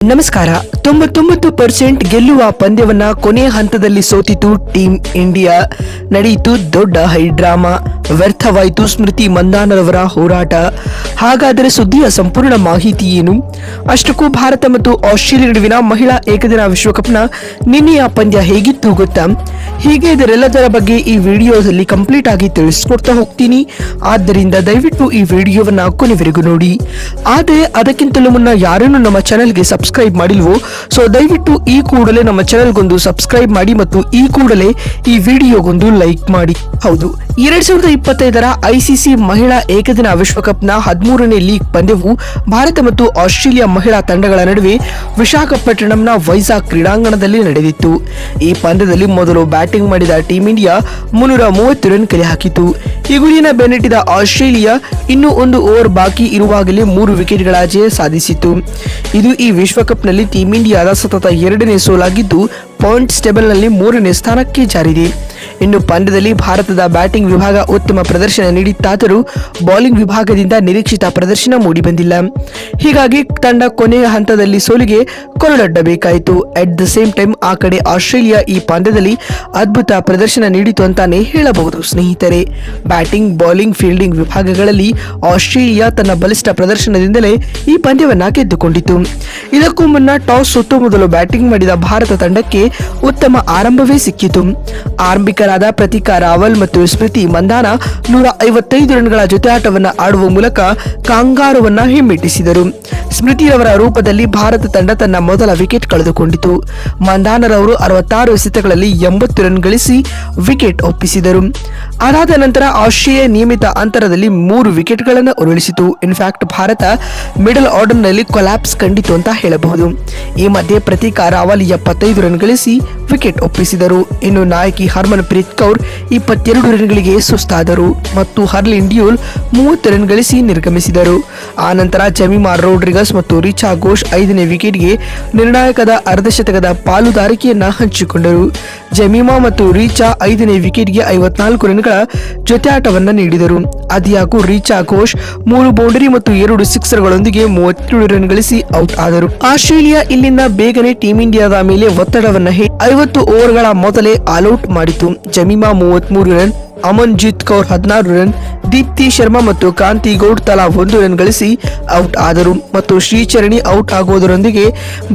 ನಮಸ್ಕಾರ. 99% ಗೆಲ್ಲುವ ಪಂದ್ಯವನ್ನ ಕೊನೆ ಹಂತದಲ್ಲಿ ಸೋತಿತು ಟೀಂ ಇಂಡಿಯಾ. ನಡೆಯಿತು ದೊಡ್ಡ ಹೈಡ್ರಾಮಾ. ವ್ಯರ್ಥವಾಯಿತು ಸ್ಮೃತಿ ಮಂದಾನರವರ ಹೋರಾಟ. ಹಾಗಾದರೆ ಸುದ್ದಿಯ ಸಂಪೂರ್ಣ ಮಾಹಿತಿ ಏನು? ಅಷ್ಟಕ್ಕೂ ಭಾರತ ಮತ್ತು ಆಸ್ಟ್ರೇಲಿಯಾ ನಡುವಿನ ಮಹಿಳಾ ಏಕದಿನ ವಿಶ್ವಕಪ್ನ ನಿನ್ನೆಯ ಪಂದ್ಯ ಹೇಗಿತ್ತು ಗೊತ್ತಾ? ಹೀಗೆ ಇದರೆಲ್ಲದರ ಬಗ್ಗೆ ಈ ವಿಡಿಯೋದಲ್ಲಿ ಕಂಪ್ಲೀಟ್ ಆಗಿ ತಿಳಿಸ್ಕೊಡ್ತಾ ಹೋಗ್ತೀನಿ. ಆದ್ದರಿಂದ ದಯವಿಟ್ಟು ಈ ವಿಡಿಯೋವನ್ನ ಕೊನೆವರೆಗೂ ನೋಡಿ. ಆದರೆ ಅದಕ್ಕಿಂತಲೂ ಮುನ್ನ ಯಾರನ್ನು ನಮ್ಮ ಚಾನೆಲ್ಗೆ ಸಬ್ಸ್ಕ್ರೈಬ್ ಮಾಡಿಲ್ವೋ ಸೊ ದಯವಿಟ್ಟು ಈ ಕೂಡಲೇ ನಮ್ಮ ಚಾನೆಲ್ಗೊಂದು ಸಬ್ಸ್ಕ್ರೈಬ್ ಮಾಡಿ ಮತ್ತು ಈ ಕೂಡಲೇ ಈ ವಿಡಿಯೋಗೊಂದು ಲೈಕ್ ಮಾಡಿ. ಹೌದು, 2025ರ ಐಸಿಸಿ ಮಹಿಳಾ ಏಕದಿನ ವಿಶ್ವಕಪ್ನ 13ನೇ ಲೀಗ್ ಪಂದ್ಯವು ಭಾರತ ಮತ್ತು ಆಸ್ಟ್ರೇಲಿಯಾ ಮಹಿಳಾ ತಂಡಗಳ ನಡುವೆ ವಿಶಾಖಪಟ್ಟಣಂನ ವೈಜಾಗ್ ಕ್ರೀಡಾಂಗಣದಲ್ಲಿ ನಡೆದಿತ್ತು. ಈ ಪಂದ್ಯದಲ್ಲಿ ಮೊದಲು ಬ್ಯಾಟಿಂಗ್ ಮಾಡಿದ ಟೀಂ ಇಂಡಿಯಾ 330 ರನ್ ಕಲೆ ಹಾಕಿತು. ಈ ಗುರಿನ ಬೆನ್ನಟ್ಟಿದ ಆಸ್ಟ್ರೇಲಿಯಾ ಇನ್ನೂ ಒಂದು ಓವರ್ ಬಾಕಿ ಇರುವಾಗಲೇ 3 ವಿಕೆಟ್ಗಳ ಜಯ ಸಾಧಿಸಿತು. ಇದು ಈ ವಿಶ್ವಕಪ್ನಲ್ಲಿ ಟೀಂ ಇಂಡಿಯಾದ ಸತತ 2ನೇ ಸೋಲಾಗಿದ್ದು ಪಾಯಿಂಟ್ಸ್ ಟೇಬಲ್ನಲ್ಲಿ 3ನೇ ಸ್ಥಾನಕ್ಕೆ ಜಾರಿದೆ. ಇನ್ನು ಪಂದ್ಯದಲ್ಲಿ ಭಾರತದ ಬ್ಯಾಟಿಂಗ್ ವಿಭಾಗ ಉತ್ತಮ ಪ್ರದರ್ಶನ ನೀಡಿತ್ತಾದರೂ ಬೌಲಿಂಗ್ ವಿಭಾಗದಿಂದ ನಿರೀಕ್ಷಿತ ಪ್ರದರ್ಶನ ಮೂಡಿಬಂದಿಲ್ಲ. ಹೀಗಾಗಿ ತಂಡ ಕೊನೆಯ ಹಂತದಲ್ಲಿ ಸೋಲಿಗೆ ಕೊರಳೊಡ್ಡಬೇಕಾಯಿತು. ಅಟ್ ದ ಸೇಮ್ ಟೈಮ್ ಆ ಕಡೆ ಆಸ್ಟ್ರೇಲಿಯಾ ಈ ಪಂದ್ಯದಲ್ಲಿ ಅದ್ಭುತ ಪ್ರದರ್ಶನ ನೀಡಿತು ಅಂತಾನೆ ಹೇಳಬಹುದು ಸ್ನೇಹಿತರೆ. ಬ್ಯಾಟಿಂಗ್, ಬೌಲಿಂಗ್, ಫೀಲ್ಡಿಂಗ್ ವಿಭಾಗಗಳಲ್ಲಿ ಆಸ್ಟ್ರೇಲಿಯಾ ತನ್ನ ಬಲಿಷ್ಠ ಪ್ರದರ್ಶನದಿಂದಲೇ ಈ ಪಂದ್ಯವನ್ನ ಗೆದ್ದುಕೊಂಡಿತು. ಇದಕ್ಕೂ ಮುನ್ನ ಟಾಸ್ ಸೋತು ಮೊದಲು ಬ್ಯಾಟಿಂಗ್ ಮಾಡಿದ ಭಾರತ ತಂಡಕ್ಕೆ ಉತ್ತಮ ಆರಂಭವೇ ಸಿಕ್ಕಿತು. ಆರಂಭಿಕರಾದ ಪ್ರತಿಕಾ ರಾವಲ್ ಮತ್ತು ಸ್ಮೃತಿ ಮಂದಾನ 155 ರನ್ಗಳ ಜೊತೆಯಾಟವನ್ನ ಆಡುವ ಮೂಲಕ ಕಾಂಗಾರುವನ್ನ ಹಿಮ್ಮೆಟ್ಟಿಸಿದರು. ಸ್ಮೃತಿಯವರ ರೂಪದಲ್ಲಿ ಭಾರತ ತಂಡ ತನ್ನ ಮೊದಲ ವಿಕೆಟ್ ಕಳೆದುಕೊಂಡಿತು. ಮಂದಾನರವರು 66 ಎಸೆತಗಳಲ್ಲಿ 80 ರನ್ ಗಳಿಸಿ ವಿಕೆಟ್ ಒಪ್ಪಿಸಿದರು. ಅದಾದ ನಂತರ ಆಸ್ಟ್ರೇಲಿಯಾ ನಿಯಮಿತ ಅಂತರದಲ್ಲಿ 3 ವಿಕೆಟ್ಗಳನ್ನು ಉರುಳಿಸಿತು. ಇನ್ಫ್ಯಾಕ್ಟ್ ಭಾರತ ಮಿಡಲ್ ಆರ್ಡರ್ನಲ್ಲಿ ಕೊಲ್ಯಾಪ್ಸ್ ಕಂಡಿತು ಅಂತ ಹೇಳಬಹುದು. ಈ ಮಧ್ಯೆ ಪ್ರತಿಕಾ ರಾವಲ್ 75 ರನ್ ಗಳಿಸಿ ವಿಕೆಟ್ ಒಪ್ಪಿಸಿದರು. ಇನ್ನು ನಾಯಕಿ ಹರ್ಮನ್ ಪ್ರೀತ್ ಕೌರ್ 22 ರನ್ಗಳಿಗೆ ಸುಸ್ತಾದರು ಮತ್ತು ಹರ್ಲಿನ್ ಡ್ಯೂಲ್ 30 ರನ್ ಗಳಿಸಿ ನಿರ್ಗಮಿಸಿದರು. ಆ ನಂತರ ಜಮೀಮಾ ರೋಡ್ರಿಗಸ್ ಮತ್ತು ರಿಚಾ ಘೋಷ್ 5ನೇ ವಿಕೆಟ್ಗೆ ನಿರ್ಣಾಯಕದ ಅರ್ಧಶತಕದ ಪಾಲುದಾರಿಕೆಯನ್ನ ಹಂಚಿಕೊಂಡರು. ಜಮೀಮಾ ಮತ್ತು ರಿಚಾ 5ನೇ ವಿಕೆಟ್ಗೆ 54 ರನ್ಗಳ ಜೊತೆಯಾಟವನ್ನ ನೀಡಿದರು. ಆದಾಗ್ಯೂ ರಿಚಾ ಘೋಷ್ 3 ಬೌಂಡರಿ ಮತ್ತು 2 ಸಿಕ್ಸರ್ಗಳೊಂದಿಗೆ 37 ರನ್ ಗಳಿಸಿ ಔಟ್ ಆದರು. ಆಸ್ಟ್ರೇಲಿಯಾ ಇಲ್ಲಿಂದ ಬೇಗನೆ ಟೀಂ ಇಂಡಿಯಾದ ಮೇಲೆ ಒತ್ತಡವನ್ನ 50 ಓವರ್ಗಳ ಮೊದಲೇ ಆಲ್ಔಟ್ ಮಾಡಿತು. ಜಮೀಮಾ 33 ರನ್, ಅಮನ್ಜಿತ್ ಕೌರ್ 16 ರನ್, ದೀಪ್ತಿ ಶರ್ಮಾ ಮತ್ತು ಕಾಂತಿ ಗೌಡ್ ತಲಾ 1 ರನ್ ಗಳಿಸಿ ಔಟ್ ಆದರು ಮತ್ತು ಶ್ರೀಚರಣಿ ಔಟ್ ಆಗುವುದರೊಂದಿಗೆ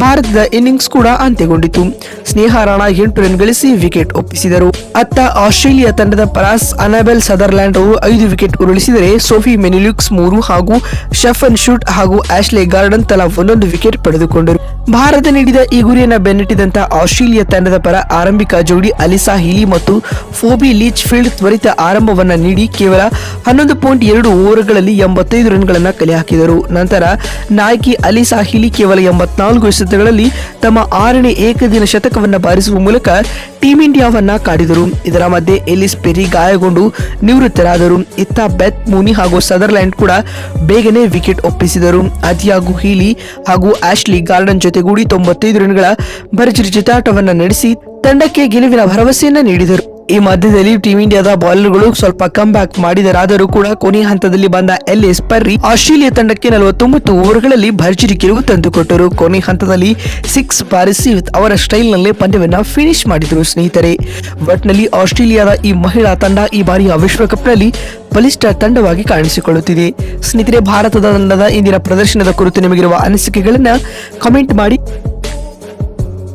ಭಾರತದ ಇನ್ನಿಂಗ್ಸ್ ಕೂಡ ಅಂತ್ಯಗೊಂಡಿತು. ಸ್ನೇಹಾ ರಾಣಾ 8 ರನ್ ಗಳಿಸಿ ವಿಕೆಟ್ ಒಪ್ಪಿಸಿದರು. ಅತ್ತ ಆಸ್ಟ್ರೇಲಿಯಾ ತಂಡದ ಪರಾಸ್ ಅನಾಬೆಲ್ ಸದರ್ಲ್ಯಾಂಡ್ ಅವರು 5 ವಿಕೆಟ್ ಉರುಳಿಸಿದರೆ ಸೋಫಿ ಮೆನಿಲ್ಯೂಕ್ಸ್ 3 ಹಾಗೂ ಶಫನ್ ಶೂಟ್ ಹಾಗೂ ಆಶ್ಲೆ ಗಾರ್ಡನ್ ತಲಾ 1 ವಿಕೆಟ್ ಪಡೆದುಕೊಂಡರು. ಭಾರತ ನೀಡಿದ ಈ ಗುರಿಯನ್ನು ಬೆನ್ನಟ್ಟಿದಂತ ಆಸ್ಟ್ರೇಲಿಯಾ ತಂಡದ ಪರ ಆರಂಭಿಕ ಜೋಡಿ ಅಲಿಸಾ ಹೀಲಿ ಮತ್ತು ಫೋಬಿ ಲೀಚ್ ಫೀಲ್ಡ್ ತ್ವರಿತ ಆರಂಭವನ್ನ ನೀಡಿ ಕೇವಲ 11.2 ಓವರ್ಗಳಲ್ಲಿ 85 ರನ್ಗಳನ್ನ ಕಲೆ ಹಾಕಿದರು. ನಂತರ ನಾಯಕಿ ಅಲಿಸಾ ಹೀಲಿ ಕೇವಲ 84 ಎಸೆತಗಳಲ್ಲಿ ತಮ್ಮ 6ನೇ ಏಕದಿನ ಶತಕವನ್ನ ಬಾರಿಸುವ ಮೂಲಕ ಟೀಂ ಇಂಡಿಯಾವನ್ನ ಕಾಡಿದರು. ಇದರ ಮಧ್ಯೆ ಎಲಿಸ್ ಪೆರಿ ಗಾಯಗೊಂಡು ನಿವೃತ್ತರಾದರು. ಇತ್ತ ಬೆತ್ ಮೂನಿ ಹಾಗೂ ಸದರ್ಲ್ಯಾಂಡ್ ಕೂಡ ಬೇಗನೆ ವಿಕೆಟ್ ಒಪ್ಪಿಸಿದರು. ಆದಾಗ್ಯೂ ಹೀಲಿ ಹಾಗೂ ಆಶ್ಲಿ ಗಾರ್ಡನ್ ಜೊತೆಗೂಡಿ 95 ರನ್ಗಳ ಭರ್ಜರಿ ಜೊತೆಯಾಟವನ್ನ ನಡೆಸಿ ತಂಡಕ್ಕೆ ಗೆಲುವಿನ ಭರವಸೆಯನ್ನ ನೀಡಿದರು. ಈ ಮಧ್ಯದಲ್ಲಿ ಟೀಂ ಇಂಡಿಯಾದ ಬೌಲರ್ಗಳು ಸ್ವಲ್ಪ ಕಮ್ ಬ್ಯಾಕ್ ಮಾಡಿದರಾದರೂ ಕೂಡ ಕೊನೆಯ ಹಂತದಲ್ಲಿ ಬಂದ ಎಲಿಸ್ ಪೆರ್ರಿ ಆಸ್ಟ್ರೇಲಿಯಾ ತಂಡಕ್ಕೆ 49 ಓವರ್ಗಳಲ್ಲಿ ಭರ್ಜರಿ ಗೆಲುವು ತಂದುಕೊಟ್ಟರು. ಕೊನೆಯ ಹಂತದಲ್ಲಿ 6 ಬಾರಿಸಿ ಅವರ ಸ್ಟೈಲ್ ನಲ್ಲೇ ಪಂದ್ಯವನ್ನ ಫಿನಿಶ್ ಮಾಡಿದರು. ಸ್ನೇಹಿತರೆ, ಒಟ್ನಲ್ಲಿ ಆಸ್ಟ್ರೇಲಿಯಾದ ಈ ಮಹಿಳಾ ತಂಡ ಈ ಬಾರಿಯ ವಿಶ್ವಕಪ್ನಲ್ಲಿ ಬಲಿಷ್ಠ ತಂಡವಾಗಿ ಕಾಣಿಸಿಕೊಳ್ಳುತ್ತಿದೆ. ಸ್ನೇಹಿತರೆ, ಭಾರತದ ತಂಡದ ಇಂದಿನ ಪ್ರದರ್ಶನದ ಕುರಿತು ನಿಮಗಿರುವ ಅನಿಸಿಕೆಗಳನ್ನ ಕಮೆಂಟ್ ಮಾಡಿ.